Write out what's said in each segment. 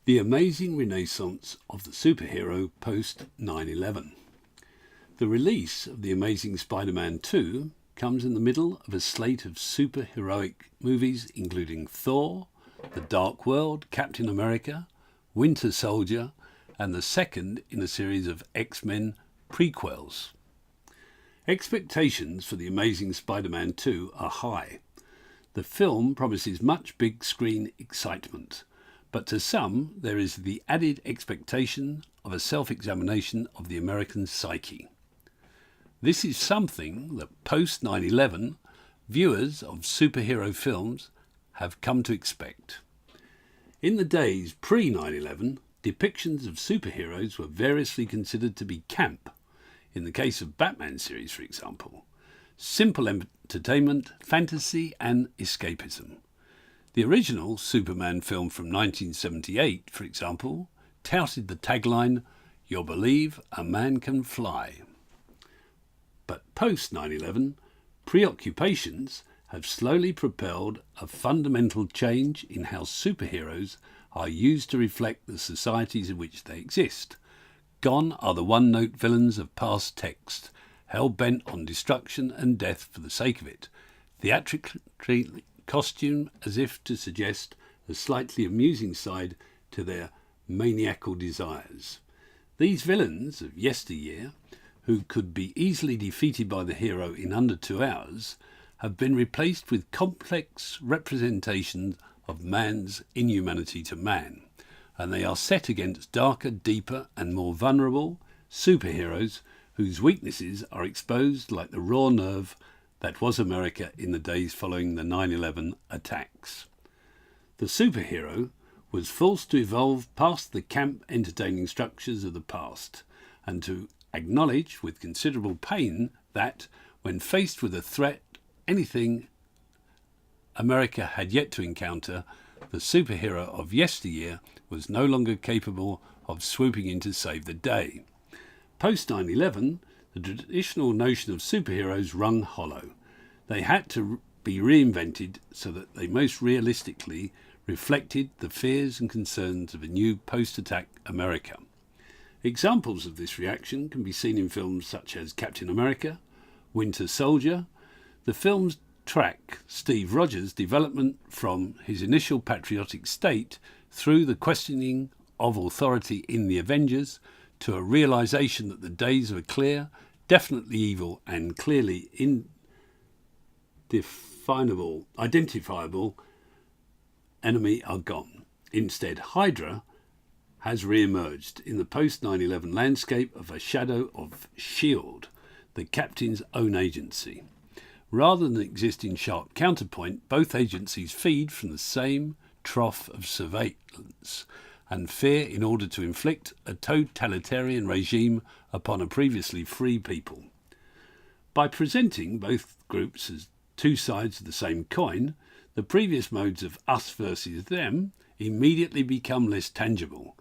The amazing renaissance of the superhero post 9/11. The release of The Amazing Spider-Man 2 comes in the middle of a slate of superheroic movies including Thor, The Dark World, Captain America, Winter Soldier, and the second in a series of X-Men prequels. Expectations for The Amazing Spider-Man 2 are high. The film promises much big screen excitement, but to some there is the added expectation of a self-examination of the American psyche. This is something that post 9/11 viewers of superhero films have come to expect. In the days pre 9/11, depictions of superheroes were variously considered to be camp. In the case of Batman series, for example, simple entertainment, fantasy and escapism. The original Superman film from 1978, for example, touted the tagline, "You'll believe a man can fly." But post 9/11, preoccupations have slowly propelled a fundamental change in how superheroes are used to reflect the societies in which they exist. Gone are the one-note villains of past text, hell-bent on destruction and death for the sake of it, theatrically costumed as if to suggest a slightly amusing side to their maniacal desires. These villains of yesteryear, who could be easily defeated by the hero in under 2 hours, have been replaced with complex representations of man's inhumanity to man, and they are set against darker, deeper and more vulnerable superheroes whose weaknesses are exposed like the raw nerve that was America in the days following the 9/11 attacks. The superhero was forced to evolve past the camp entertaining structures of the past and to acknowledge with considerable pain that, when faced with a threat, anything America had yet to encounter, the superhero of yesteryear was no longer capable of swooping in to save the day. Post 9/11, the traditional notion of superheroes rung hollow. They had to be reinvented so that they most realistically reflected the fears and concerns of a new post-attack America. Examples of this reaction can be seen in films such as Captain America, Winter Soldier. The films track Steve Rogers' development from his initial patriotic state through the questioning of authority in the Avengers to a realization that the days of a clear, definitely evil and clearly identifiable enemy are gone. Instead, Hydra has re-emerged in the post 9/11 landscape of a shadow of S.H.I.E.L.D., the Captain's own agency. Rather than exist in sharp counterpoint, both agencies feed from the same trough of surveillance and fear in order to inflict a totalitarian regime upon a previously free people. By presenting both groups as two sides of the same coin, the previous modes of us versus them immediately become less tangible,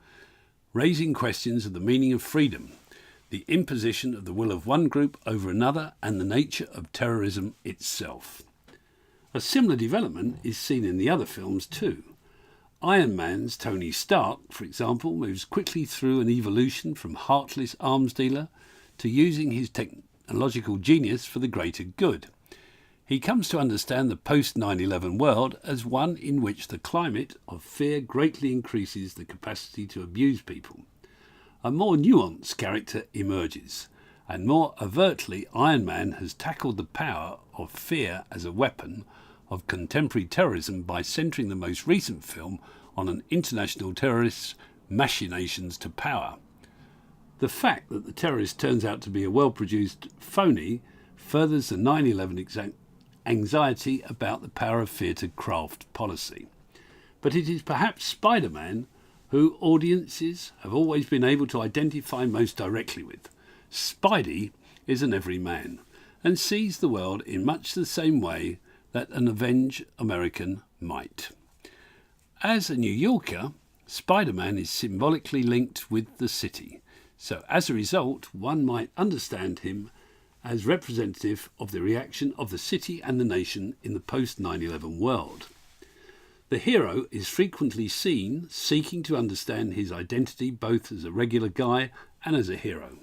raising questions of the meaning of freedom, the imposition of the will of one group over another, and the nature of terrorism itself. A similar development is seen in the other films too. Iron Man's Tony Stark, for example, moves quickly through an evolution from heartless arms dealer to using his technological genius for the greater good. He comes to understand the post 9/11 world as one in which the climate of fear greatly increases the capacity to abuse people. A more nuanced character emerges, and more overtly Iron Man has tackled the power of fear as a weapon of contemporary terrorism by centering the most recent film on an international terrorist's machinations to power. The fact that the terrorist turns out to be a well-produced phony furthers the 9/11 anxiety about the power of fear to craft policy. But it is perhaps Spider-Man who audiences have always been able to identify most directly with. Spidey is an everyman and sees the world in much the same way that an avenged American might. As a New Yorker, Spider-Man is symbolically linked with the city, so as a result one might understand him as representative of the reaction of the city and the nation in the post 9/11 world. The hero is frequently seen seeking to understand his identity both as a regular guy and as a hero.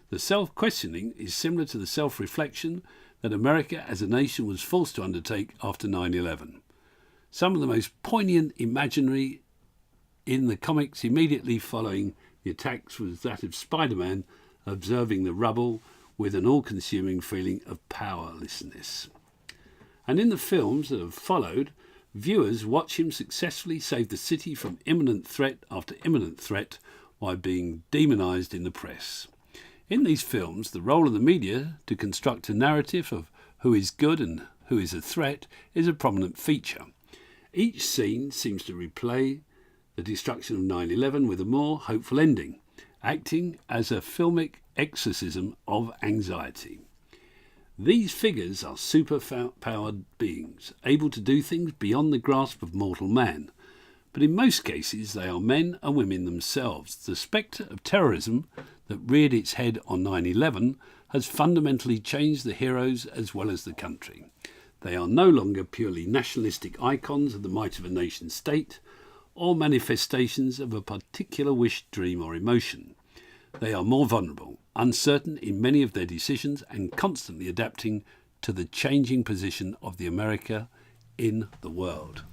The self-questioning is similar to the self-reflection that America as a nation was forced to undertake after 9/11. Some of the most poignant imagery in the comics immediately following the attacks was that of Spider-Man observing the rubble with an all-consuming feeling of powerlessness. And in the films that have followed, viewers watch him successfully save the city from imminent threat after imminent threat while being demonised in the press. In these films, the role of the media to construct a narrative of who is good and who is a threat is a prominent feature. Each scene seems to replay the destruction of 9/11 with a more hopeful ending, acting as a filmic exorcism of anxiety. These figures are super-powered beings, able to do things beyond the grasp of mortal man. But in most cases, they are men and women themselves. The spectre of terrorism that reared its head on 9/11 has fundamentally changed the heroes as well as the country. They are no longer purely nationalistic icons of the might of a nation state or manifestations of a particular wish, dream or emotion. They are more vulnerable, uncertain in many of their decisions and constantly adapting to the changing position of the America in the world.